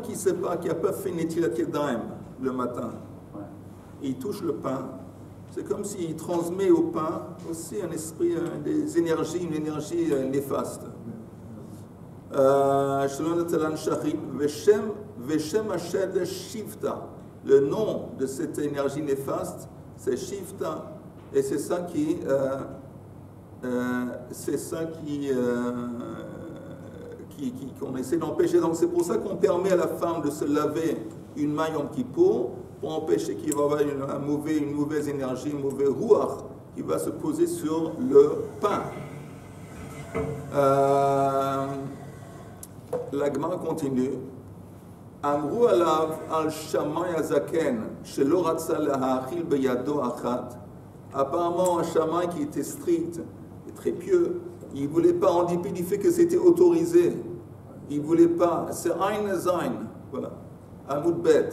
qui sait pas, qui n'a pas fait Netilat Yadayim le matin, il touche le pain, c'est comme s'il transmet au pain aussi un esprit, des énergies, une énergie néfaste. Le nom de cette énergie néfaste, c'est Shifta, et c'est ça qu'on essaie d'empêcher. Donc c'est pour ça qu'on permet à la femme de se laver une maille en kippour, pour empêcher qu'il va y avoir une mauvaise énergie, une mauvaise ruach qui va se poser sur le pain. La Gemara continue. Amru alav al shamay azaken shelo ratza lahachil beyado achat. Apparemment, un shamay qui était strict et très pieux, il ne voulait pas, en dépit du fait que c'était autorisé, il ne voulait pas. C'est ein zain, voilà, amud bet.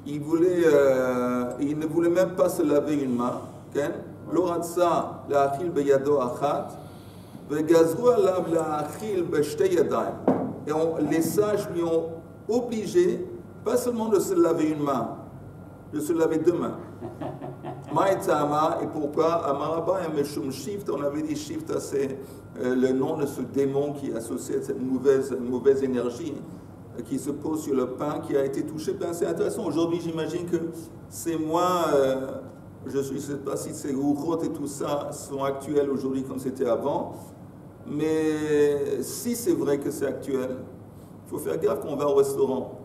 Il ne voulait même pas se laver une main. Lo ratza lahachil beyado achat. Et les sages lui ont obligé, pas seulement de se laver une main, de se laver deux mains. Et pourquoi on avait dit Shifta, c'est le nom de ce démon qui est associé à cette mauvaise énergie qui se pose sur le pain qui a été touché. C'est intéressant. Aujourd'hui, j'imagine que c'est moins. Je ne sais pas si ces Ukhot et tout ça sont actuels aujourd'hui comme c'était avant. Mais si c'est vrai que c'est actuel, il faut faire gaffe quand on va au restaurant.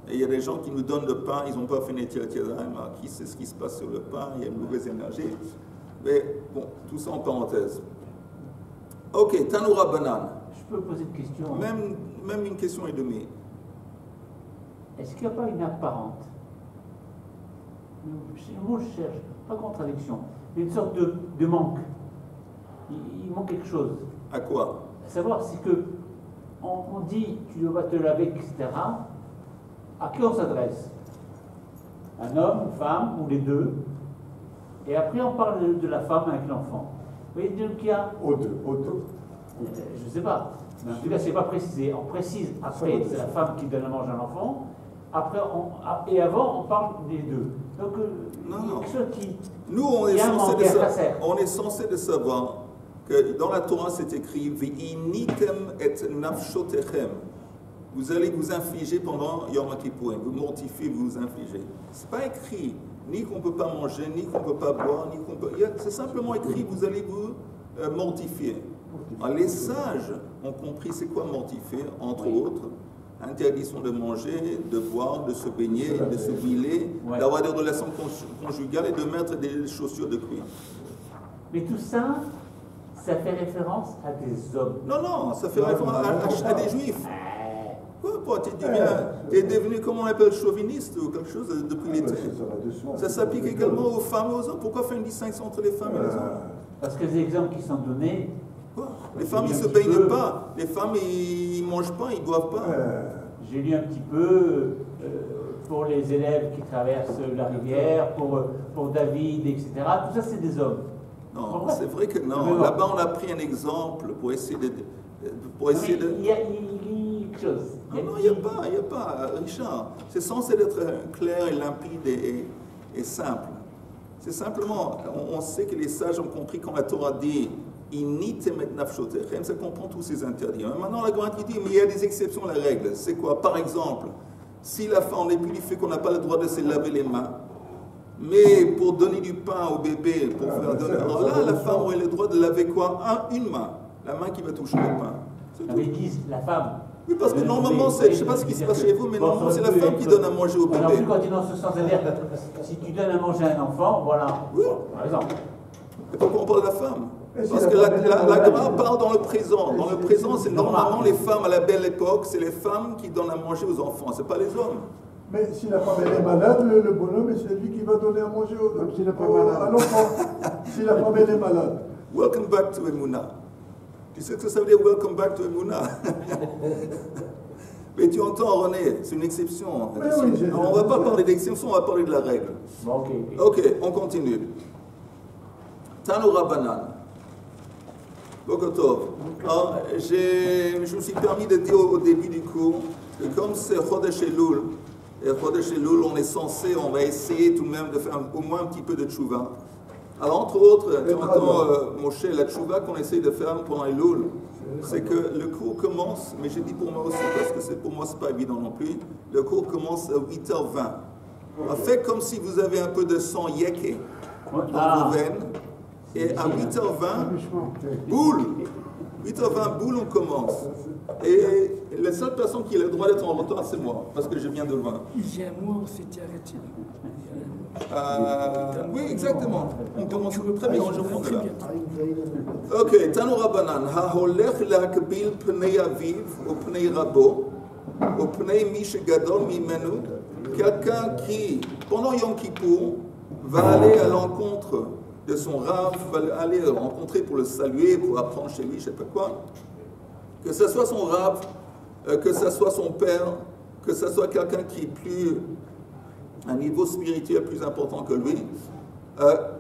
Et il y a des gens qui nous donnent le pain, ils n'ont pas fait Netilat Yadayim, qui sait ce qui se passe sur le pain, il y a une mauvaise énergie. Mais bon, tout ça en parenthèse. Ok, Tanoura Banan. Je peux poser une question? Même une question et demie. Est-ce qu'il n'y a pas une apparente, le mot je cherche, pas contradiction, mais une sorte de manque? Il manque quelque chose. À quoi? À savoir, c'est que on dit tu dois te laver, etc. À qui on s'adresse? Un homme, une femme, ou les deux? Et après on parle de la femme avec l'enfant. Vous voyez donc qu'il y a... Aux deux. Je ne sais pas. Mais en tout cas, c'est pas précisé. On précise après, c'est la femme qui donne à manger à l'enfant. Après, et avant, on parle des deux. Donc, non. quelque chose qui... Nous, on est censé de savoir que dans la Torah, c'est écrit « V'initem et nafshotechem » Vous allez vous infliger pendant Yom Kippourim. Vous mortifiez, vous vous infligez. Ce n'est pas écrit ni qu'on ne peut pas manger, ni qu'on ne peut pas boire, ni qu'on peut... C'est simplement écrit « Vous allez vous mortifier ». Les sages ont compris c'est quoi mortifier, entre autres, interdiction de manger, de boire, de se baigner, de se huiler, d'avoir des relations conjugales et de mettre des chaussures de cuir. Mais tout ça, ça fait référence à des hommes. Non, ça fait référence à des juifs. Quoi, t'es devenu, comment on appelle, chauviniste ou quelque chose depuis l'été. Ça s'applique également aux femmes et aux hommes. Pourquoi faire une distinction entre les femmes et les hommes? Parce que les exemples qui sont donnés... Quoi? Les femmes, ils ne se baignent pas. Les femmes, ils ne mangent pas, ils ne boivent pas. J'ai lu un petit peu pour les élèves qui traversent la rivière, pour David, etc. Tout ça, c'est des hommes. Non, c'est vrai que non. Là-bas, on a pris un exemple pour essayer de... Il y a quelque chose. Non, il n'y a pas, Richard. C'est censé être clair et limpide et simple. C'est simplement, on sait que les sages ont compris quand la Torah dit ça comprend tous ces interdits. Maintenant, la Gemara dit, mais il y a des exceptions à la règle. C'est quoi? Par exemple, si la femme, en dépit du fait qu'on n'a pas le droit de se laver les mains, mais pour donner du pain au bébé, pour faire donner... Alors là, la femme aurait le droit de laver quoi? Une main. La main qui va toucher le pain. Avec qui la femme? Oui, parce que normalement, je ne sais pas ce qui se passe chez vous, mais normalement, c'est la femme qui donne à manger au bébé. Alors, tu continues dans ce sens, c'est-à-dire, si tu donnes à manger à un enfant, voilà, oui. Par exemple. Et pourquoi on parle de la femme? Parce que la Gemara parle dans le présent. Dans le présent, c'est normalement les femmes à la belle époque, c'est les femmes qui donnent à manger aux enfants, ce n'est pas les hommes. Mais si la femme elle est malade, le bonhomme, c'est lui qui va donner à manger à l'enfant. Si la femme elle est malade. Welcome back to Emouna. Tu sais ce que ça veut dire welcome back to Emouna? Mais tu entends, René, c'est une exception. Oui, on ne va pas parler d'exception, on va parler de la règle. Bon, ok, on continue. Tanoura Banan. Bokotov. Alors, je me suis permis de dire au début du cours que comme c'est Chodesh Elul, et Chodesh Elul, on va essayer tout de même de faire au moins un petit peu de tchouva. Alors, entre autres, Moshe, la tchouva qu'on essaye de faire pendant Elul, c'est que le cours commence, mais j'ai dit pour moi aussi, parce que pour moi, c'est pas évident non plus, le cours commence à 8h20. Faites comme si vous avez un peu de sang yéké dans vos veines, et à 8h20, boule! 8h20, boule, on commence. Et la seule personne qui a le droit d'être en retard, c'est moi, parce que je viens de loin. Il y a un mois, on s'était arrêté. Oui, exactement. On commence très bien, je prends de là. Ok, Tanu Rabbanan, Ha'holech la'akbil pnei aviv ou pnei rabo, ou pnei mi shegadol mimenu, quelqu'un qui, pendant Yom Kippour, va aller à l'encontre de son Rav, va aller le rencontrer pour le saluer, pour apprendre chez lui, je ne sais pas quoi, que ce soit son Rav, que ce soit son père, que ce soit quelqu'un qui est plus, un niveau spirituel plus important que lui,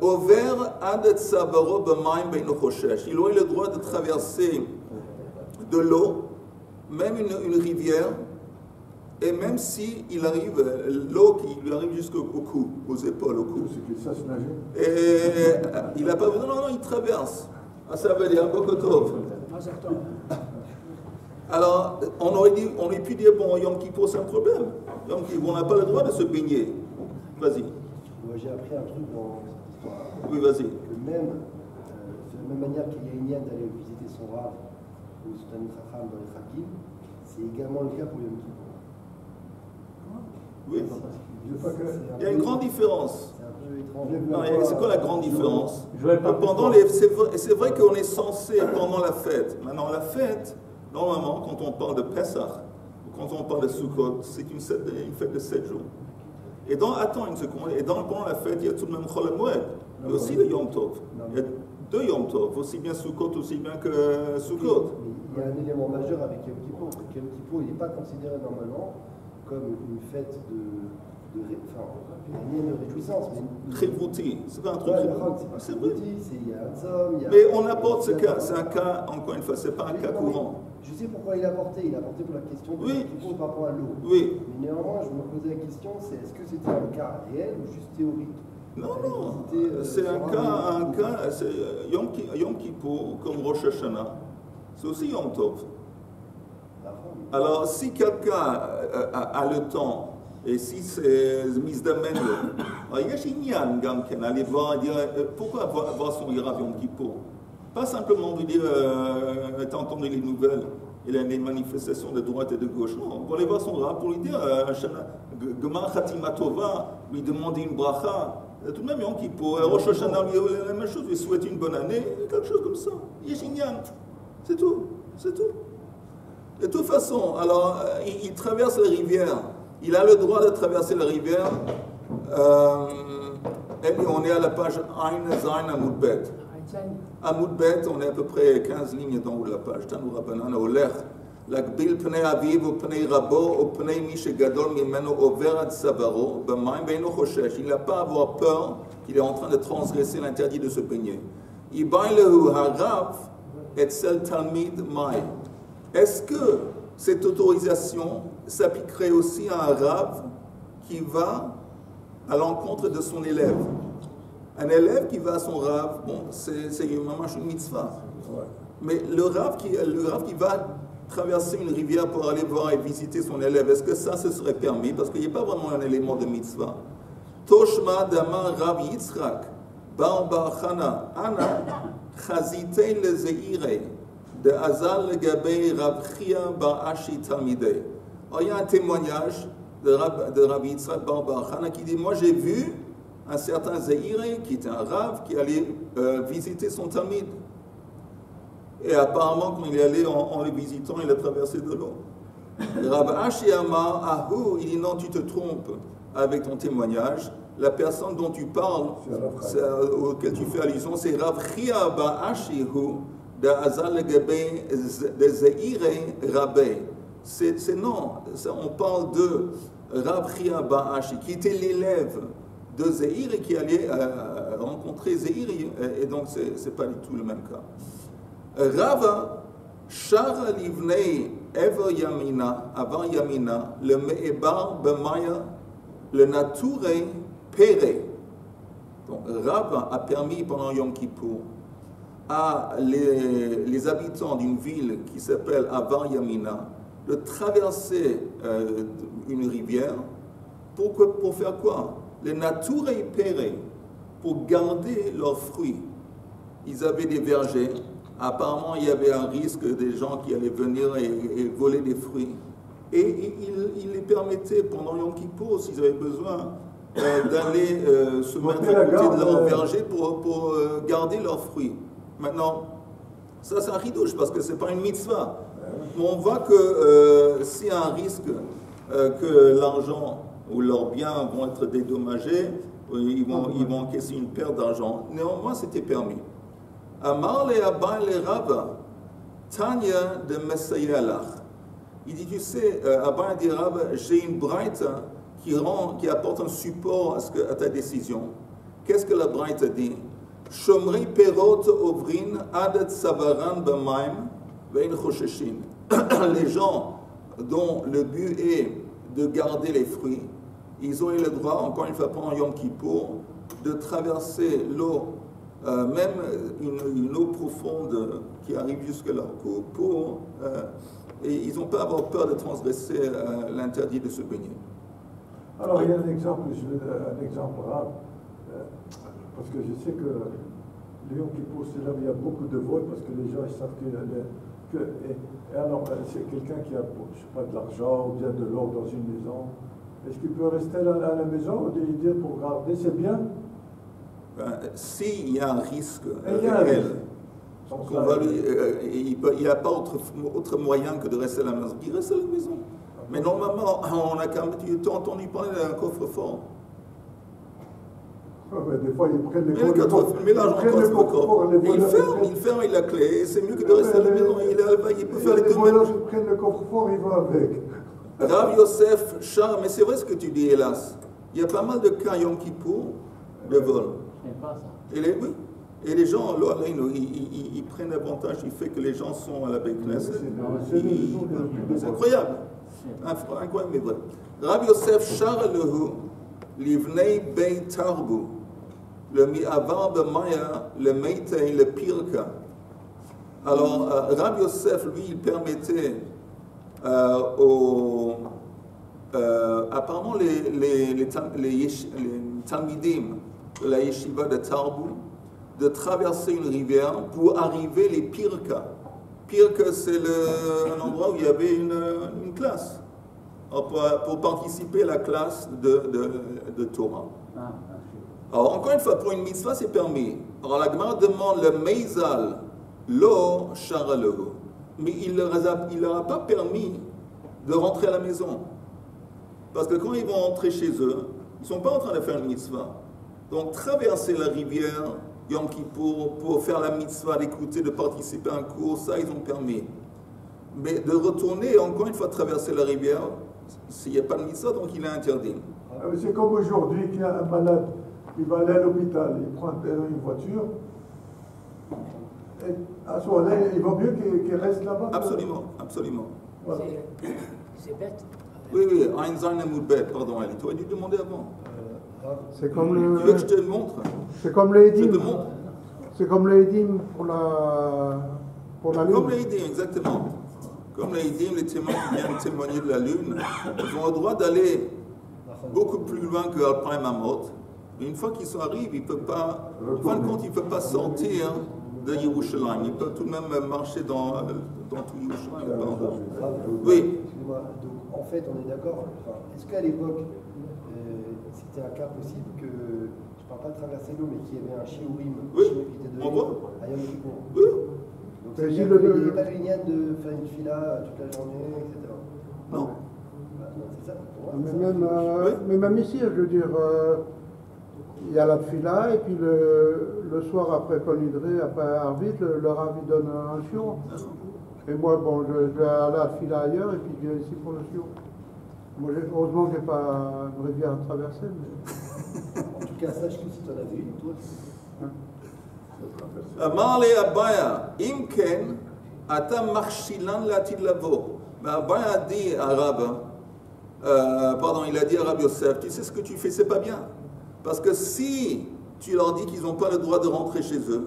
Over ad tzavaro b'mayim beino choshesh. Il aurait le droit de traverser de l'eau, même une rivière, et même si il arrive, l'eau qui lui arrive jusqu'au cou, aux épaules, au cou. Et il n'a pas besoin, non, il traverse. Ça veut dire Bokotov. Alors, on aurait pu dire, bon, Yom Kippour, c'est un problème. Yom Kippour, on n'a pas le droit de se baigner. Vas-y. Moi, j'ai appris un truc dans l'histoire. Oui, vas-y. Que même, de la même manière qu'il y a une Yann d'aller visiter son Rav ou son ami Chacham dans les Chakim, c'est également le cas pour Yom Kippour. Oui. Il y a une grande différence. C'est un peu étrange. C'est quoi la grande différence? C'est vrai qu'on est censé pendant la fête. Maintenant, la fête, normalement, quand on parle de Pessah, ou quand on parle de Sukkot, c'est une fête de 7 jours. Et attends une seconde, pendant la fête, il y a tout de même Chol HaMoed. Il y a aussi le Yom Tov. Il y a 2 Yom Tov, aussi bien Sukkot, aussi bien que Sukkot. Il y a un élément majeur avec Yom Kippour, c'est que Yom Kippour, il n'est pas considéré normalement comme une fête de réjouissance. Chilvouti, c'est pas un truc. C'est vrai. Il y a un somme, mais on apporte ce cas, c'est un cas, encore une fois, c'est pas un cas courant. Je sais pourquoi il a apporté pour la question de Yom Kippour par rapport à l'eau. Oui. Mais néanmoins, je me posais la question, c'est est-ce que c'était un cas réel ou juste théorique? Non, c'est un cas, c'est Yom Kippour, comme Rosh Hashanah, c'est aussi Yom Tov. Alors, si quelqu'un a le temps, et si c'est Mizdamen, il y a Shinyan, aller voir et dire pourquoi voir son Rav Yom Kippour? Pas simplement lui dire t'as entendu les nouvelles, il y a des manifestations de droite et de gauche. Non, on va aller voir son Rav pour lui dire Gemar Khatima Tova, lui demander une bracha. Tout de même, Yom Kippour, Rosh Hashanah, la même chose, lui souhaiter une bonne année, quelque chose comme ça. Il y a Shinyan, c'est tout, c'est tout. De toute façon, alors, il traverse la rivière. Il a le droit de traverser la rivière. Et on est à la page Ein Zain Amoudbet. Amoudbet, on est à peu près 15 lignes dans haut de la page. Tanu Rabbanan Olech. L'akbil pnei aviv ou pnei rabo ou pnei mi shegadol mimeno over ad savaro b'mayim beino choshesh. Il n'a pas à avoir peur qu'il est en train de transgresser l'interdit de se baigner. Ibain lehu harav etzel talmid mai. Est-ce que cette autorisation s'appliquerait aussi à un Rav qui va à l'encontre de son élève? Un élève qui va à son Rav, bon, c'est une mitzvah. Mais le Rav qui va traverser une rivière pour aller voir et visiter son élève, est-ce que ça, ce serait permis? Parce qu'il n'y a pas vraiment un élément de mitzvah. Toshma dama Rav Yitzchak, bar bar Chana, ana, chazitei le zeirei. De Azal le Gabé Rav Chia Bar Ashi Talmidei. Il y a un témoignage de Rav Yitzhak Bar Bar Chana qui dit: moi j'ai vu un certain Zeiré qui était un Rav qui allait visiter son Talmid. Et apparemment, quand il est allé en le visitant, il a traversé de l'eau. Rav Ashi Amar Ahu, il dit: non, tu te trompes avec ton témoignage. La personne dont tu parles, auquel tu fais allusion, c'est Rav Chia Bar Ashi Hu. C'est non, on parle de Rav Chia Ba'ashi, qui était l'élève de Zeir et qui allait rencontrer Zeir, et donc c'est pas du tout le même cas. Rava, Shara livnei ever yamina, avant yamina, le me'ebar b'maya, le nature pere. Donc, Rav a permis pendant Yom Kippour à les habitants d'une ville qui s'appelle Avar Yamina de traverser une rivière pour faire quoi? Les nature pere, pour garder leurs fruits. Ils avaient des vergers. Apparemment, il y avait un risque des gens qui allaient venir et voler des fruits. Et il les permettait pendant Yom Kippour, s'ils avaient besoin, d'aller se mettre à côté de leur verger pour garder leurs fruits. Maintenant, ça c'est un ridouche parce que ce n'est pas une mitzvah. Mais on voit que s'il y a un risque que l'argent ou leurs biens vont être dédommagés, ils vont encaisser une perte d'argent. Néanmoins, c'était permis. Amar le Abba le Rabba, Tanya de Messayalach. Il dit, tu sais, Abba dit Rabba, j'ai une braïta qui apporte un support à ta décision. Qu'est-ce que la braïta dit? Shomri perot ovrin ad savaran b'maim ve'in chosheshin. Les gens dont le but est de garder les fruits, ils ont eu le droit, encore une fois pendant Yom Kippour, de traverser l'eau, même une eau profonde qui arrive jusque leur cou, et ils n'ont pas à avoir peur de transgresser l'interdit de se baigner. Alors il y a un exemple rare, parce que je sais que le Yom Kippour, c'est là où il y a beaucoup de vols, parce que les gens ils savent et alors c'est quelqu'un qui a, je sais pas, de l'argent ou bien de l'or dans une maison. Est-ce qu'il peut rester à la maison et dire pour garder ses biens? S'il y a un risque réel, il n'y a pas autre moyen que de rester à la maison. Il reste à la maison. Mais normalement, on a quand même entendu parler d'un coffre-fort. Mais des fois, ils prennent les coffre-fort. Il ferme la clé. Et c'est mieux que de rester à la maison. Il peut faire les voyages, ils prennent le coffre-fort, ils vont avec. Rav Yosef, Char, mais c'est vrai ce que tu dis, hélas. Il y a pas mal de cas Yom Kippour de vol. Et les gens, ils prennent avantage du fait que les gens sont à la Beiknes. C'est incroyable. Incroyable, mais vrai. Rav Yosef, Char lehu, livnei bei tarbu, le mi'avar b'maya, le meitei, le pirka. Alors, Rav Yosef, lui, il permettait apparemment les talmidim de la yeshiva de Tarbu de traverser une rivière pour arriver les pirka. Pirka, c'est un endroit où il y avait une classe pour participer à la classe de Torah. Alors encore une fois, pour une mitzvah, c'est permis. Alors la Gemara demande le meizal lo sharalehu. Mais il ne leur a pas permis de rentrer à la maison. Parce que quand ils vont rentrer chez eux, ils ne sont pas en train de faire une mitzvah. Donc traverser la rivière, Yom Kippour, pour faire la mitzvah, d'écouter, de participer à un cours, ça ils ont permis. Mais de retourner, encore une fois, traverser la rivière, s'il n'y a pas de mitzvah, donc il est interdit. C'est comme aujourd'hui qu'il y a un malade, il va aller à l'hôpital, il prend une voiture. Et à ce moment-là, il vaut mieux qu'il reste là-bas. Absolument, absolument. Voilà. C'est bête. Oui, ein seinem Mutbet, pardon, Ali, tu aurais dû demander avant. C'est comme le... Tu veux que je te le montre? C'est comme les Je Edim. te montre. C'est comme les Edim pour la lune. Comme les Edim, exactement. Comme les Edim, les témoins qui viennent témoigner de la lune, ils ont le droit d'aller beaucoup plus loin que Alpin Mamot. Mais une fois qu'ils arrivent, ils ne peuvent pas, en fin de compte, ils ne peuvent pas sortir de Yerushalayim. Ils peuvent tout de même marcher dans tout Yerushalayim. Oui. Excusez-moi, donc en fait, on est d'accord. Est-ce qu'à l'époque, c'était un cas possible que, je ne parle pas de traverser l'eau, mais qu'il y avait un shiurim qui était donné à Yom Kippour? Oui. Donc c'est-à-dire qu'il n'y avait pas de lignane de faire une fila toute la journée, etc. Non. C'est ça. Mais même ici, je veux dire, il y a la fila, et puis le soir après Colidré, après Arvit, le Rav donne un shiur. Et moi, bon, je vais aller à la fila ailleurs, et puis je viens ici pour le shiur. Moi, heureusement que je n'ai pas une rivière à traverser. Mais... En tout cas, sache que si tu en avais une, toi. Amar le Abaya, Imken, Ata marshilan latid lavo. Mais Abaye a dit à il a dit à Rabbi Yosef, tu sais ce que tu fais, c'est pas bien. Parce que si tu leur dis qu'ils n'ont pas le droit de rentrer chez eux,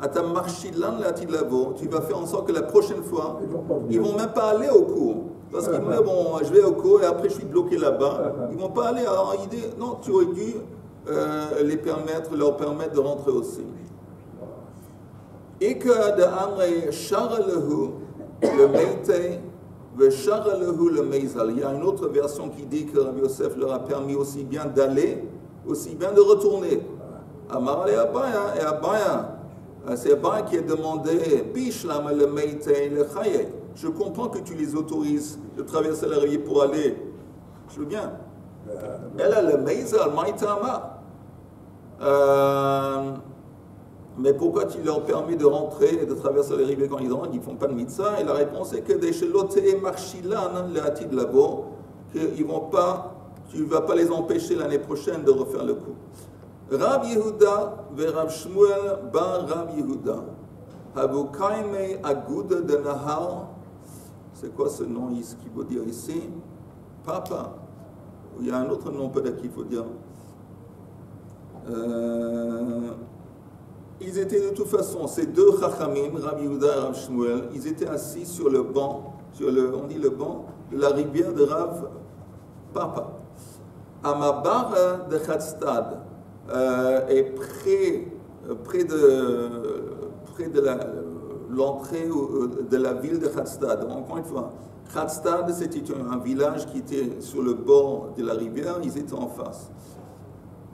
Ata marshilan latid lavo, tu vas faire en sorte que la prochaine fois, ils vont même pas aller au cours. Parce qu'ils vont dire, bon, je vais au cours et après je suis bloqué là-bas. Ils vont pas aller. Alors il dit, non, tu aurais dû leur permettre de rentrer aussi. Et que de Amre Charalehu, le Meite, ve Charalehu le Meizal. Il y a une autre version qui dit que Rabbi Yosef leur a permis aussi bien d'aller, aussi bien de retourner. Amar et Abaya, c'est Abaya qui a demandé, Bishlam le Meite le Chaye. Je comprends que tu les autorises de traverser la rivière pour aller. Je veux bien. Elle a le Meizal, Maïtama. Mais pourquoi tu leur permets de rentrer et de traverser les rivières quand ils rentrent, ils ne font pas de mitzvah? Et la réponse est que des chelote et marchilan, le hati de labo, qu'ils vont pas, tu ne vas pas les empêcher l'année prochaine de refaire le coup. Rab Yehuda ve Rab Shmuel bar Rab Yehuda. Havu kaime aguda de Nahar. C'est quoi ce nom qu'il faut dire ici? Papa. Il y a un autre nom peut-être qu'il faut dire. Ils étaient de toute façon, ces deux Chachamim, Rabbi Yehuda et Rav Shmuel, ils étaient assis sur le banc, on dit le banc, de la rivière de Rav Papa. Amabar de Chadstad, est près de l'entrée de la ville de Chadstad. Encore une fois, Chadstad, c'était un village qui était sur le bord de la rivière, ils étaient en face.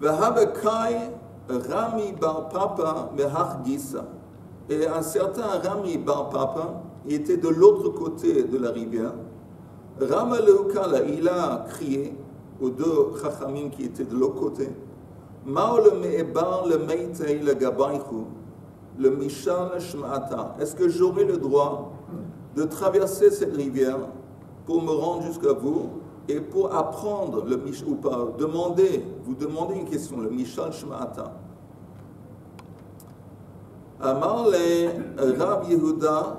Vahabakai Rami Bar Papa Mehach Gisa. Et un certain Rami Bar Papa, il était de l'autre côté de la rivière. Rama Leukala, il a crié aux deux Chachamim qui étaient de l'autre côté. Mao le Me'ebar le Meitei le Gabaychu, le Mishal Shma'ata. Est-ce que j'aurai le droit de traverser cette rivière pour me rendre jusqu'à vous et pour apprendre le ou pas vous demandez une question, le Mishal Shma'ata. Amar le Rab Yehuda,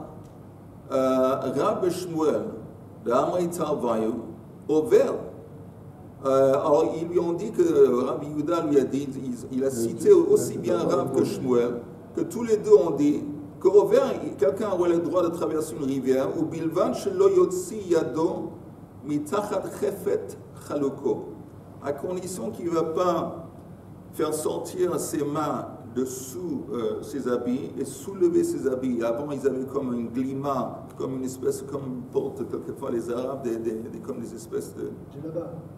Rab Shmuel, de Amrei Tarvayu, Over. Alors ils lui ont dit que Rab Yehuda lui a dit, il a cité aussi bien Rab que Shmuel, que tous les deux ont dit qu'au vert, quelqu'un aurait le droit de traverser une rivière, ou bilvan shelo yotzi yado mitachat chefet chaloko, à condition qu'il ne va pas faire sortir ses mains dessous ses habits et soulever ses habits. Avant, ils avaient comme un glima, comme une espèce, comme portent quelquefois les Arabes, comme des espèces de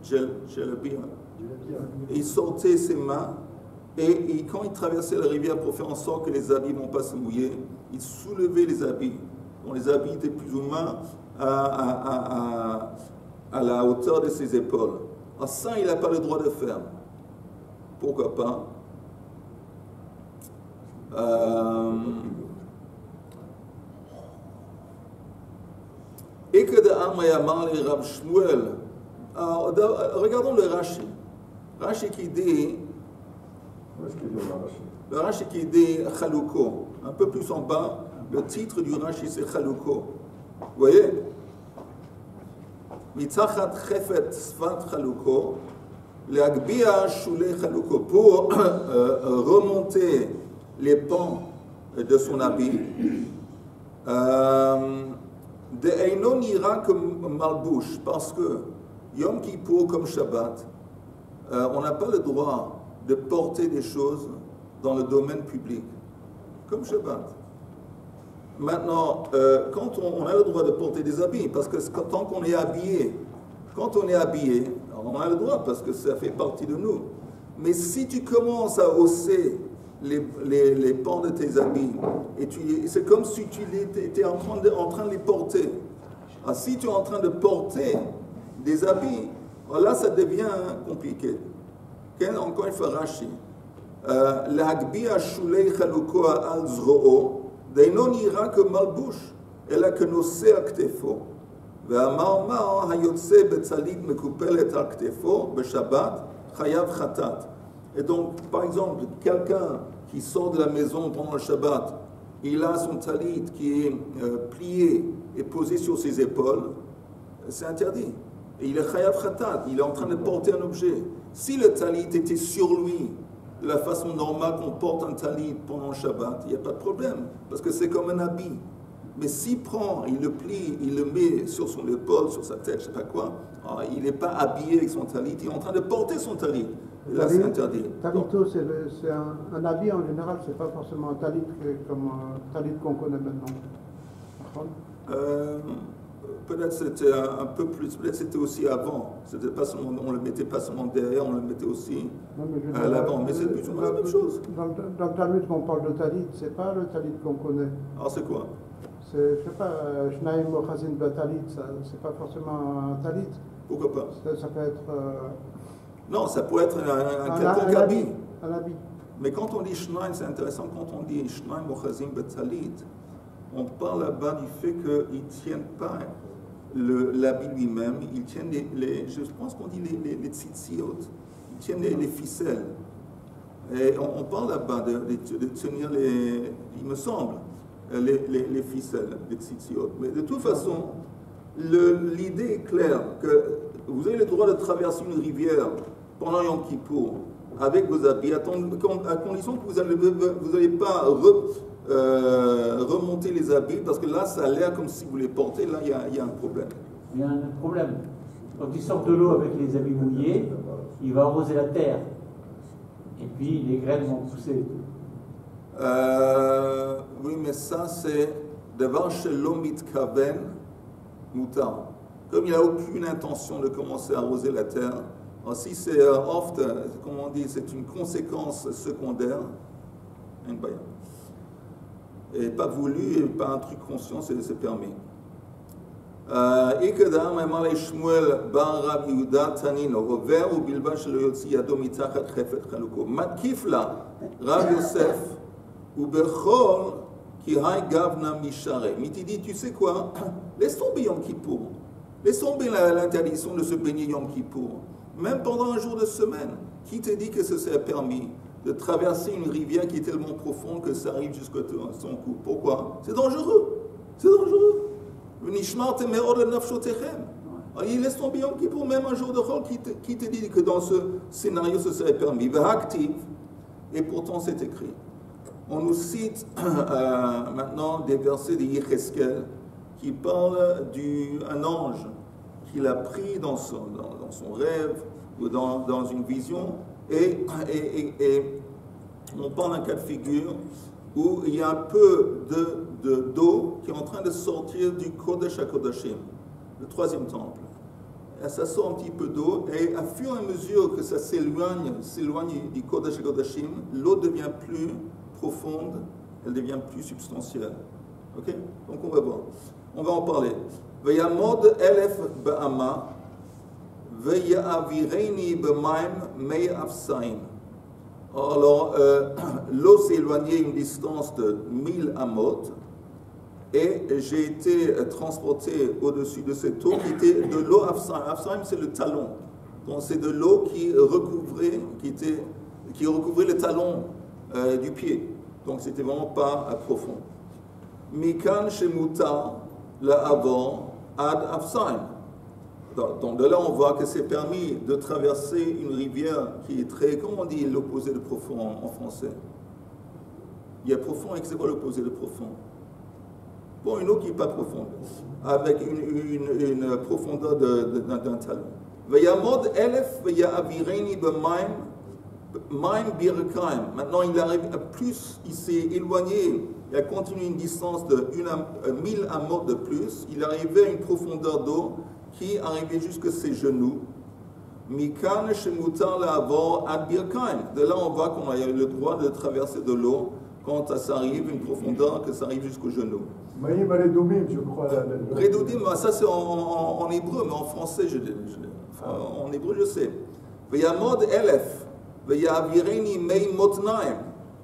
djellabia. Et ils sortaient ses mains. Et quand ils traversaient la rivière pour faire en sorte que les habits ne vont pas se mouiller, ils soulevaient les habits. Donc les habits étaient plus ou moins à la hauteur de ses épaules. Alors ça, il n'a pas le droit de faire. Pourquoi pas? Et que de Amrayamar et Rab Shmuel. Regardons le Rashi. Rashi qui dit. Le Rashi qui dit Chaluko, un peu plus en bas, le titre du Rashi c'est Chaluko. Vous voyez? Mitzachat chefet sfat Chaluko, l'agbiya shule Chaluko, pour remonter les pans de son habit. De Einon ira comme malbouche, parce que Yom Kippour comme Shabbat, on n'a pas le droit de porter des choses dans le domaine public, comme Shabbat. Maintenant, quand on a le droit de porter des habits, parce que tant qu'on est habillé, on a le droit parce que ça fait partie de nous. Mais si tu commences à hausser les pans de tes habits, et c'est comme si tu étais en train de les porter. Alors, si tu es en train de porter des habits, là ça devient compliqué. Encore une fois, Rashi. L'agbiya shulei chalukoa al zroo, d'einon ira que malbouche, אלא כנושא על כתפו. ואמר היוצא בצלית מקופלת על כתפו בשבת חייב חטאת. Et donc, par exemple, quelqu'un qui sort de la maison pendant le Shabbat il a son talit qui est plié et posé sur ses épaules, c'est interdit. Et il est chayav khatat, il est en train de porter un objet. Si le talit était sur lui, de la façon normale qu'on porte un talit pendant le Shabbat, il n'y a pas de problème, parce que c'est comme un habit. Mais s'il prend, il le plie, il le met sur son épaule, sur sa tête, je ne sais pas quoi, alors, il n'est pas habillé avec son talit, il est en train de porter son talit. Et là, c'est interdit. Talito, c'est un habit en général, c'est pas forcément un talit comme un talit qu'on connaît maintenant. Peut-être c'était un peu plus, peut-être c'était aussi avant. C'était pas seulement, on le mettait pas seulement derrière, on le mettait aussi à l'avant. Mais c'est plus ou moins la même chose. Dans le Talmud, quand on parle de talit, c'est pas le talit qu'on connaît. Alors c'est quoi? Je sais pas, Shnaim Ochazin Batalit, c'est pas forcément un talit. Pourquoi pas? Ça peut être. Non, ça peut être un quelconque habit. Un habit. Mais quand on dit Shnaim, c'est intéressant, quand on dit Shnaim Ochazin Batalit, on parle là-bas du fait qu'ils ne tiennent pas l'habit lui-même, ils tiennent je pense qu'on dit les tzitziot, ils tiennent les ficelles. Et on parle là-bas de tenir il me semble, les ficelles, les tzitziot. Mais de toute façon, l'idée est claire que vous avez le droit de traverser une rivière pendant Yom Kippour avec vos habits, à condition que vous n'allez pas remonter les habits, parce que là, ça a l'air comme si vous les portez, là, il y a un problème. Il y a un problème. Quand il sort de l'eau avec les habits mouillés, il va arroser la terre. Et puis, les graines vont pousser. Oui, mais ça, c'est devant chez l'omit kaven moutar. Comme il n'a aucune intention de commencer à arroser la terre, alors si c'est oft, comme on dit, c'est une conséquence secondaire, une baïa. Et pas voulu, et pas un truc conscient, c'est permis. Ikadam Emale Shmuel bar Rab Yehuda Tanino Hover ou Bilba Shelo Yotzi Yado Mitachat Chefet Chaluko Matkifla Rab Yosef ou Bechol Ki Hay Gavna Mishare. Mais tu dis, tu sais quoi? Laisse tomber Yom Kippour. Laisse tomber l'interdiction de se baigner Yom Kippour. Même pendant un jour de semaine. Qui te dit que ce serait permis de traverser une rivière qui est tellement profonde que ça arrive jusqu'à son cou? Pourquoi? C'est dangereux. C'est dangereux. Il laisse tomber Yom Kippour, même un jour de Chol, qui te dit que dans ce scénario ce serait permis. Et pourtant c'est écrit. On nous cite maintenant des versets de Yecheskel qui parlent d'un ange qu'il a pris dans son rêve ou dans une vision. Et on parle d'un cas de figure où il y a un peu d'eau qui est en train de sortir du Kodesh HaKodashim, le troisième temple. Et ça sort un petit peu d'eau, et à fur et à mesure que ça s'éloigne du Kodesh HaKodashim, l'eau devient plus profonde, elle devient plus substantielle. Ok? Donc on va voir. On va en parler. Veyamod elef ba'ama, veyavireini b'maim mei afsaim. Alors, l'eau s'est éloignée une distance de 1000 amot, et j'ai été transporté au-dessus de cette eau qui était de l'eau afsaim. Afsaim, c'est le talon. Donc, c'est de l'eau qui recouvrait le talon du pied. Donc, c'était vraiment pas profond. Mikan shemuta la avant ad afsaim. Donc de là, on voit que c'est permis de traverser une rivière qui est très, comment on dit l'opposé de profond en français? Il y a profond et c'est quoi l'opposé de profond? Bon, une eau qui n'est pas profonde, avec une profondeur d'un talon. Veyamod elef veyavireni b'maim birkaim. Maintenant, il arrive à plus, il s'est éloigné, il a continué une distance de 1000 amot de plus, il arrivait à une profondeur d'eau qui arrivait jusqu'à ses genoux. Mikan shemutar la'avor ad birkaim. De là, on voit qu'on a le droit de traverser de l'eau quand ça arrive une profondeur, que ça arrive jusqu'aux genoux. Maïm Redoumim, je crois. Redoumim, ça c'est en hébreu, mais en français, en hébreu, je sais. Veyamod elef, veyavireni mei motnaim.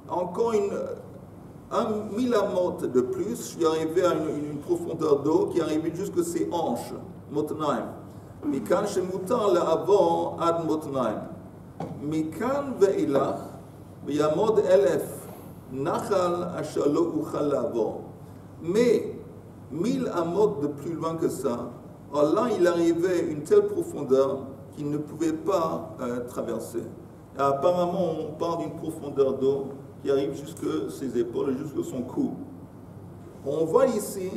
Encore 1000 amot de plus, je suis arrivé à une profondeur d'eau qui arrivait jusqu'à ses hanches. Motnaim. Mikan shemutar la'avor ad motnaim. Mikan ve'ilach, veyamod elef, Nachal asher lo uchal la'avor. Mais 1000 amot de plus loin que ça, alors là, il arrivait à une telle profondeur qu'il ne pouvait pas traverser. Et apparemment, on parle d'une profondeur d'eau qui arrive jusque ses épaules et jusque son cou. On voit ici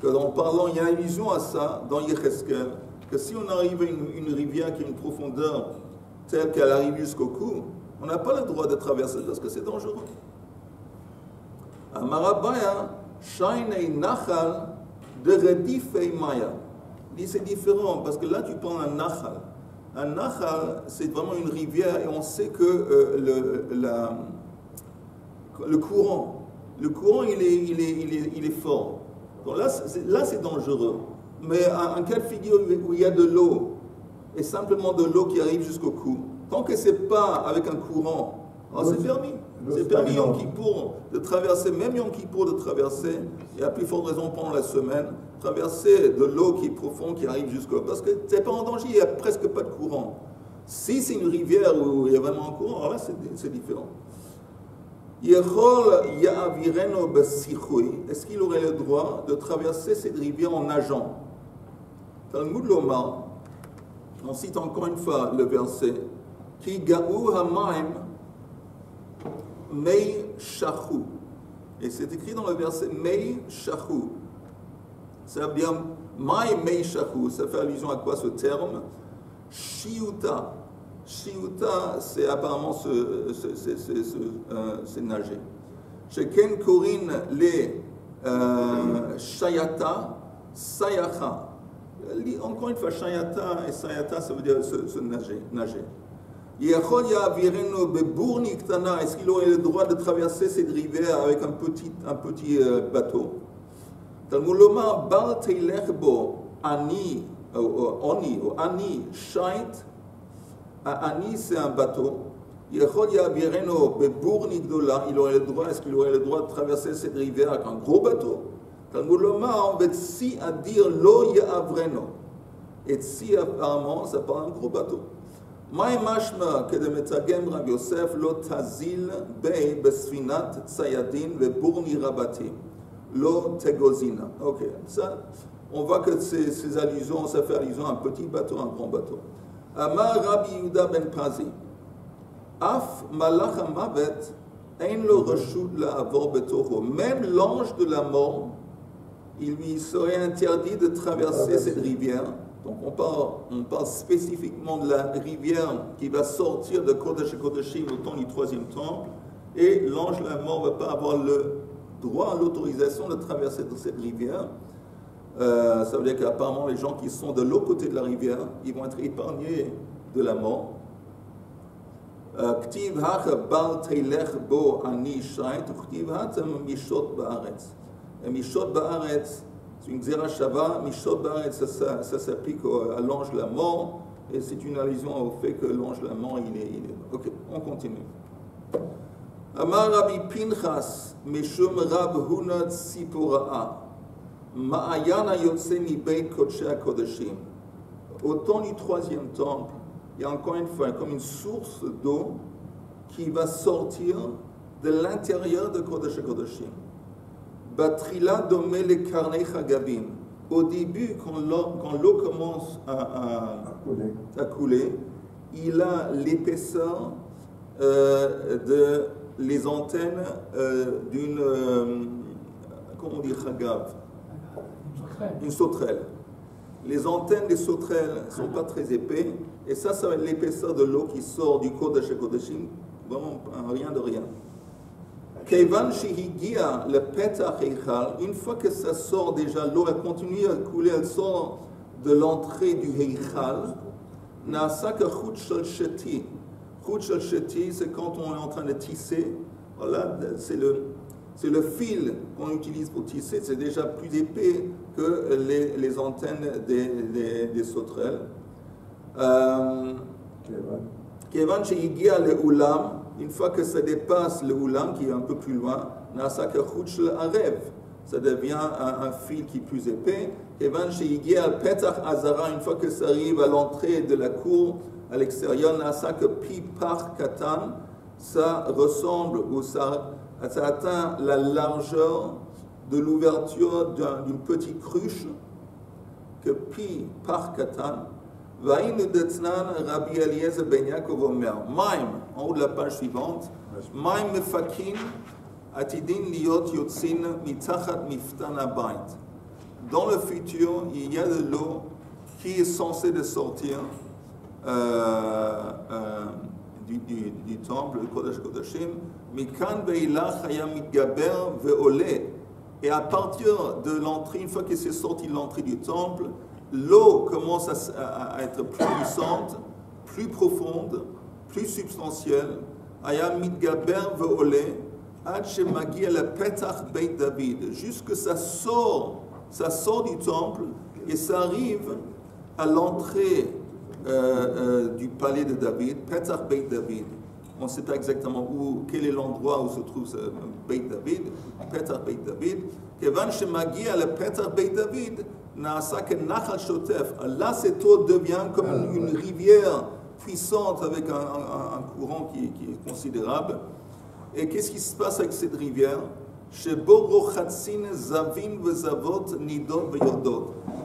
qu'en parlant, il y a une allusion à ça dans Yecheskel, que si on arrive à une rivière qui a une profondeur telle qu'elle arrive jusqu'au cou, on n'a pas le droit de traverser parce que c'est dangereux. Amarabaya, Shainei Nachal de Redifei Maya. C'est différent parce que là tu prends un Nachal. Un Nachal, c'est vraiment une rivière et on sait que le courant, il est fort. Donc là, c'est dangereux. Mais en cas de figure où il y a de l'eau, et simplement de l'eau qui arrive jusqu'au cou, tant que ce n'est pas avec un courant, c'est permis. C'est permis Yom Kippour de traverser, même Yom Kippour de traverser, et à plus forte raison pendant la semaine, traverser de l'eau qui est profonde, qui arrive jusqu'au... Parce que tu n'es pas en danger, il n'y a presque pas de courant. Si c'est une rivière où il y a vraiment un courant, alors là c'est différent. Est-ce qu'il aurait le droit de traverser cette rivière en nageant? Talmud Lomar, on cite encore une fois le verset Ki ga'u ha'maim mei shachu. Et c'est écrit dans le verset mei shachu. Ça veut dire mai mei shachu. Ça fait allusion à quoi ce terme? Shiuta. Shiuta, c'est apparemment c'est nager. Sheken korin les shayata sayacha. Encore une fois, shayata et sayata, ça veut dire se nager. Est-ce qu'il aurait le droit de traverser cette rivière avec un petit bateau? Talmud lomar bal teilech bo ani ou ani shait. Ani, c'est un bateau. Il aurait le droit, est-ce qu'il aurait le droit de traverser cette rivière avec un gros bateau? Talmud lomar, on va si à dire lo ya'avreno. Et si apparemment, ça parle d'un gros bateau. Maï mashma que de metagem Rav Yosef lo tazil bei besfinat tsayadin ve burni rabatim lo tegozina. Ok, ça, on voit que ces allusions, ça fait allusion à un petit bateau, un grand bateau. Amar Rabbi Yehuda ben Pazi, af malach hamavet ein lo reshut la'avor betocho. Même l'ange de la mort, il lui serait interdit de traverser cette rivière. Donc on parle spécifiquement de la rivière qui va sortir de Kodesh Kodeshim au temps du troisième temple, et l'ange de la mort ne va pas avoir le droit, l'autorisation de traverser cette rivière. Ça veut dire qu'apparemment les gens qui sont de l'autre côté de la rivière, ils vont être épargnés de la mort. Ktiv hach bal teilech bo ani shait, ktiv hach mishot ba'aretz. Mishot ba'aretz, c'est une Xera Shava, Mishot Ba'aretz, ça s'applique à l'ange de la mort, et c'est une allusion au fait que l'ange de la mort, il est... Ok, on continue. Amar Rabbi Pinchas, Meshum Rab Hunad Sipora'a, Ma'ayana Yotse Mi Beit Kodesh HaKodeshim. Au temps du troisième temple, il y a encore une fois comme une source d'eau qui va sortir de l'intérieur de Kodesh HaKodeshim. Batrila domé les carnets chagabim. Au début, quand l'eau commence à couler, il a l'épaisseur de les antennes d'une, comment on dit chagav? Une sauterelle. Les antennes des sauterelles ne sont pas très épais, et ça va être l'épaisseur de l'eau qui sort du Kodesh HaKodeshim, vraiment rien de rien. Kevan Shehigia, le Petach Heichal, une fois que ça sort déjà, l'eau elle continue à couler, elle sort de l'entrée du Heichal. Nasaka Chut Shel Sheti. Chut Shel Sheti, c'est quand on est en train de tisser. Voilà, c'est le fil qu'on utilise pour tisser, c'est déjà plus épais que les antennes des sauterelles. Kevan Shehigia le Ulam. Une fois que ça dépasse le Oulam, qui est un peu plus loin, ça devient un fil qui est plus épais. Une fois que ça arrive à l'entrée de la cour, à l'extérieur, ça ressemble ou ça ça atteint la largeur de l'ouverture d'une petite cruche que pi par katan. Vaïnu detnan Rabbi Eliezer ben Yaakov Omer. Maim, en haut de la page suivante. Maim mefakin atidin liot yotzin mitachat miftan abayt. Dans le futur, il y a de l'eau qui est censée de sortir du temple, le Kodesh Kodashim. Mikan ve'ilach haya mitgaber ve'oleh. Et à partir de l'entrée, une fois que c'est sorti de l'entrée du temple, l'eau commence à être plus puissante, plus profonde, plus substantielle. Haya mitgaber ve'oleh ad shemagi le petach beit David. Jusque ça sort du temple et ça arrive à l'entrée du palais de David, Petach Beit David. On ne sait pas exactement quel est l'endroit où se trouve Beit David, Petach Beit David. Kevan shemagia le Petach Beit David, naasa ke nachal shotef. Là, cette eau devient comme une rivière puissante avec un courant qui est considérable. Et qu'est-ce qui se passe avec cette rivière?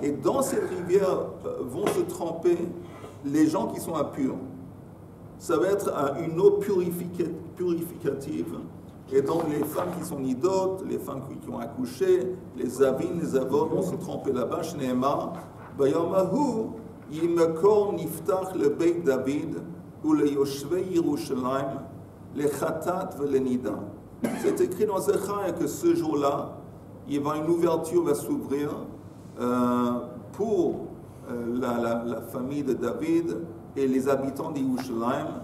Et dans cette rivière vont se tremper les gens qui sont impurs. Ça va être une eau purificative. Et donc les femmes qui sont nidotes, les femmes qui ont accouché, les avines, les avot vont se tremper là-bas. Shneema, Bayamahu, Yimekor Niftach le Beit David, ou le Yoshvei Yerushalayim, le Chatat ve le Nida. C'est écrit dans Zechariah que ce jour-là, une ouverture va s'ouvrir pour la famille de David et les habitants d'Yerushalayim,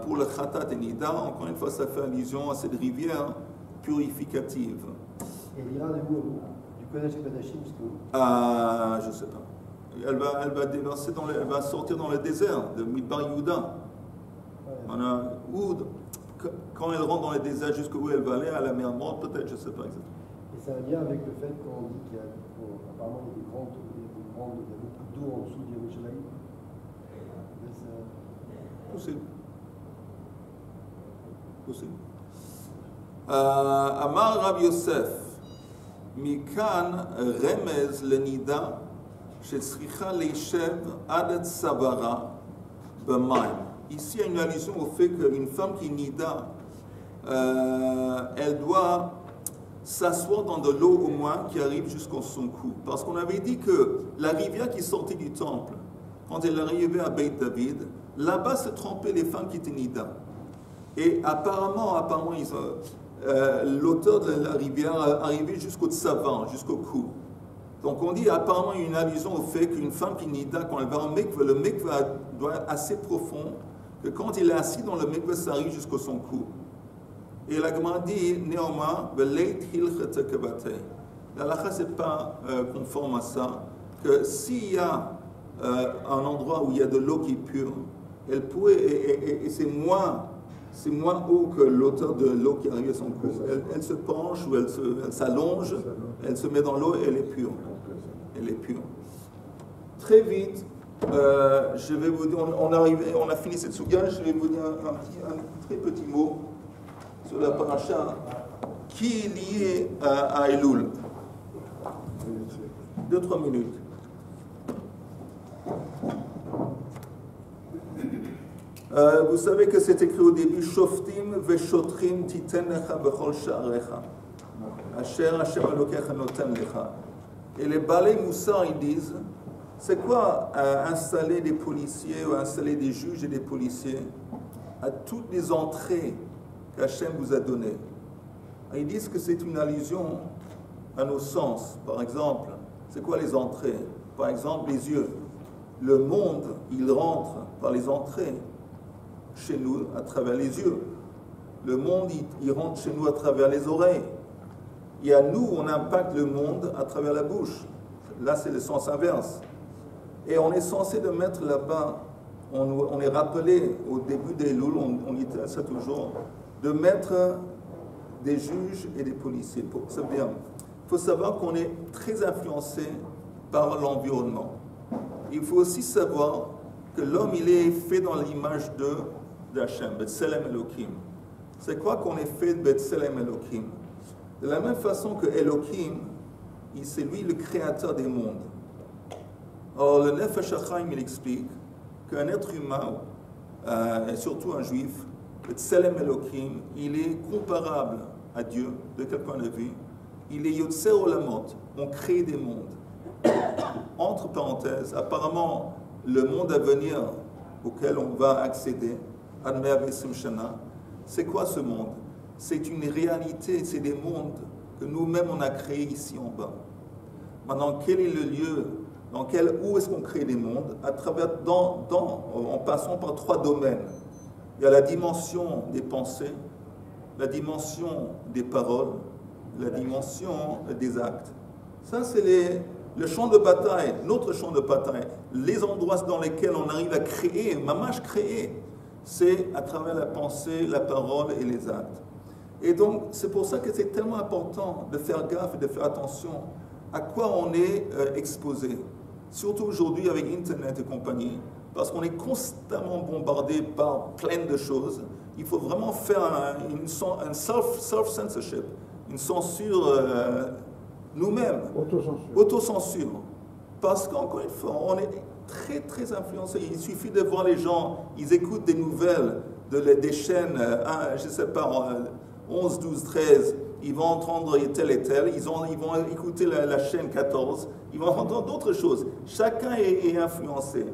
pour le Chatat et Nida. Encore une fois, ça fait allusion à cette rivière purificative. Et elle ira de où à vous? Du Kodesh Kodashim jusqu'où? Je ne sais pas. Elle va déverser elle va sortir dans le désert de Midbar Yehuda. Quand elle rentre dans le désert, jusqu'où elle va aller, à la mer Morte, peut-être, je ne sais pas exactement. Et ça a un lien avec le fait qu'on dit qu'il y a, apparemment, il y a il y a beaucoup d'eau en dessous d'Yerushalayim. Possible. Amar Rav Yosef, Mikan remez lenida, shetzricha leishev adet savara b'mayim. Ici, il y a une allusion au fait qu'une femme qui est nida, elle doit s'asseoir dans de l'eau au moins qui arrive jusqu'au son cou. Parce qu'on avait dit que la rivière qui sortait du temple, quand elle arrivait à Beit David, là-bas se trempaient les femmes qui étaient nida. Et apparemment l'auteur de la rivière arrivait jusqu'au tsavan, jusqu'au cou. Donc on dit apparemment une allusion au fait qu'une femme qui est nida, quand elle va en mikveh, le mikveh doit être assez profond, que quand il est assis dans le mikveh, ça arrive jusqu'au son cou. Et la Gemara dit, néanmoins, la halakha, ce n'est pas conforme à ça, que s'il y a un endroit où il y a de l'eau qui est pure, elle pourrait, et c'est moins haut que l'auteur de l'eau qui arrive à son cou. Elle se penche ou elle s'allonge, elle se met dans l'eau et elle est pure. Elle est pure. Très vite, je vais vous dire, on a fini cette souga, je vais vous dire un très petit mot sur la paracha qui est lié à Elul. 2-3 minutes. Vous savez que c'est écrit au début Shoftim ve'shotrim titen lecha bechol sha'arecha asher Hashem Elokecha noten lecha. Et les balais moussard, ils disent, c'est quoi installer des policiers ou installer des juges et des policiers à toutes les entrées qu'Hachem vous a données? Ils disent que c'est une allusion à nos sens. Par exemple, c'est quoi les entrées? Par exemple, les yeux. Le monde, il rentre par les entrées chez nous à travers les yeux. Le monde, il rentre chez nous à travers les oreilles. Et à nous, on impacte le monde à travers la bouche. Là, c'est le sens inverse. Et on est censé de mettre là-bas, on est rappelé au début des Elul, on dit ça toujours, de mettre des juges et des policiers. Ça veut dire, il faut savoir qu'on est très influencé par l'environnement. Il faut aussi savoir que l'homme, il est fait dans l'image d'Hachem, B'Tselem Elokim. c'est quoi qu'on est fait de B'Tselem Elohim? De la même façon que Elohim, c'est lui le créateur des mondes. Alors le Nefesh HaChaim, il explique qu'un être humain, et surtout un juif, B'Tselem Elohim, il est comparable à Dieu, de quel point de vue? Il est Yotzer Olamot, on crée des mondes. Entre parenthèses, apparemment, le monde à venir auquel on va accéder, Admei Abesim Shana, c'est quoi ce monde? C'est une réalité, c'est des mondes que nous-mêmes on a créés ici en bas. Maintenant, quel est le lieu, où est-ce qu'on crée des mondes? À travers, en passant par 3 domaines. Il y a la dimension des pensées, la dimension des paroles, la dimension des actes. Ça, c'est le champ de bataille, notre champ de bataille. Les endroits dans lesquels on arrive à créer, mamash créer, c'est à travers la pensée, la parole et les actes. Et donc, c'est pour ça que c'est tellement important de faire gaffe et de faire attention à quoi on est exposé. Surtout aujourd'hui avec Internet et compagnie, parce qu'on est constamment bombardé par plein de choses. Il faut vraiment faire un self-censorship, une censure nous-mêmes. Autocensure. Parce qu'encore une fois, on est très très influencé. Il suffit de voir les gens, ils écoutent des nouvelles des chaînes, je ne sais pas, 11, 12, 13, ils vont entendre tel et tel, ils vont écouter la chaîne 14, ils vont entendre d'autres choses. Chacun est influencé.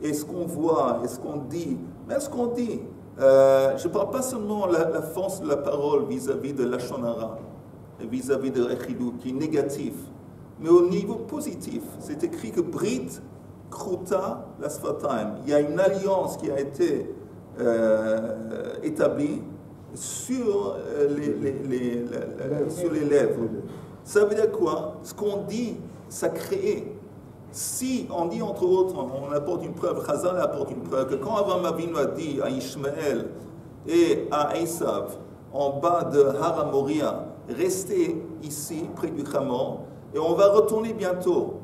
Et ce qu'on voit, et ce qu'on dit, même ce qu'on dit, je ne parle pas seulement de la force de la parole vis-à-vis de la Lashon Hara, vis-à-vis de Echidut, qui est négatif, mais au niveau positif, c'est écrit que Brit Kruta la Sfataim, il y a une alliance qui a été établie sur les lèvres. Ça veut dire quoi? Ce qu'on dit, ça crée. Si on dit entre autres, on apporte une preuve, Chazal apporte une preuve, que quand Avraham Avinu a dit à Ishmaël et à Esav, en bas de Har Moria, restez ici, près du Hamor, et on va retourner bientôt.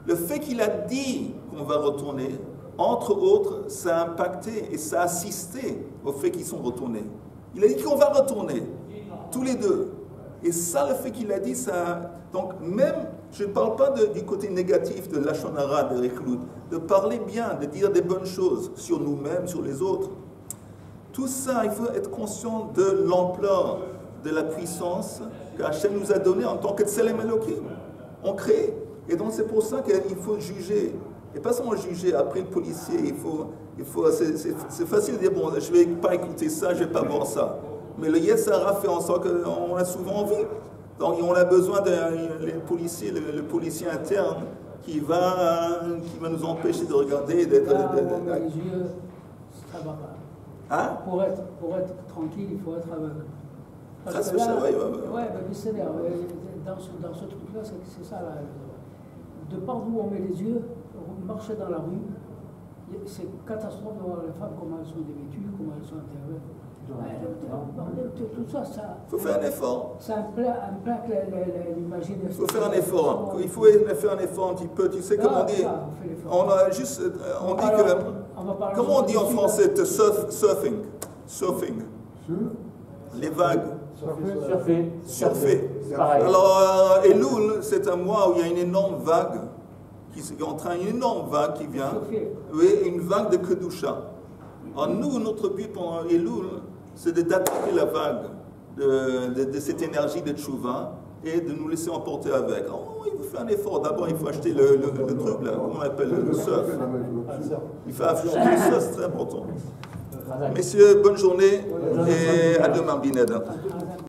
Le fait qu'il a dit qu'on va retourner, entre autres, ça a impacté et ça a assisté au fait qu'ils sont retournés. Il a dit qu'on va retourner, tous les deux. Et ça, le fait qu'il a dit, ça... Donc même, je ne parle pas du côté négatif de Lashon Hara, de Echlut, de parler bien, de dire des bonnes choses sur nous-mêmes, sur les autres. Tout ça, il faut être conscient de l'ampleur de la puissance qu'Hachem nous a donnée en tant que Tselem Elohim. On crée. Et donc c'est pour ça qu'il faut juger. Et pas seulement juger, après le policier, c'est facile de dire, bon, je ne vais pas écouter ça, je ne vais pas voir ça. Mais le Yetzara fait en sorte qu'on a souvent envie. Donc on a besoin le policier interne qui va nous empêcher de regarder, d'être... les yeux, ça va pas. Hein? Pour être tranquille, il faut être aveugle. Parce que là, dans ce truc-là, c'est ça. Là, de par où on met les yeux, marcher dans la rue, c'est catastrophe de voir les femmes, comment elles sont dévêtues, comment elles sont enterrées. Tout ça, il faut faire un effort. Ça implaque l'imaginaire. Il faut faire un effort. Il faut faire un effort un petit peu. Tu sais comment on dit? On dit que... Comment on dit en français surfing? Les vagues. Surfer. Alors, Elul, c'est un mois où il y a une énorme vague une énorme vague qui vient. Oui, une vague de Kedusha. Alors nous, notre but pendant Elul, c'est d'attaquer la vague de cette énergie de Tchouva et de nous laisser emporter avec. Alors, il faut faire un effort. D'abord, il faut acheter le truc, là, comment on appelle le surf. Il faut acheter le surf, c'est très important. Messieurs, bonne journée et à demain, Bined.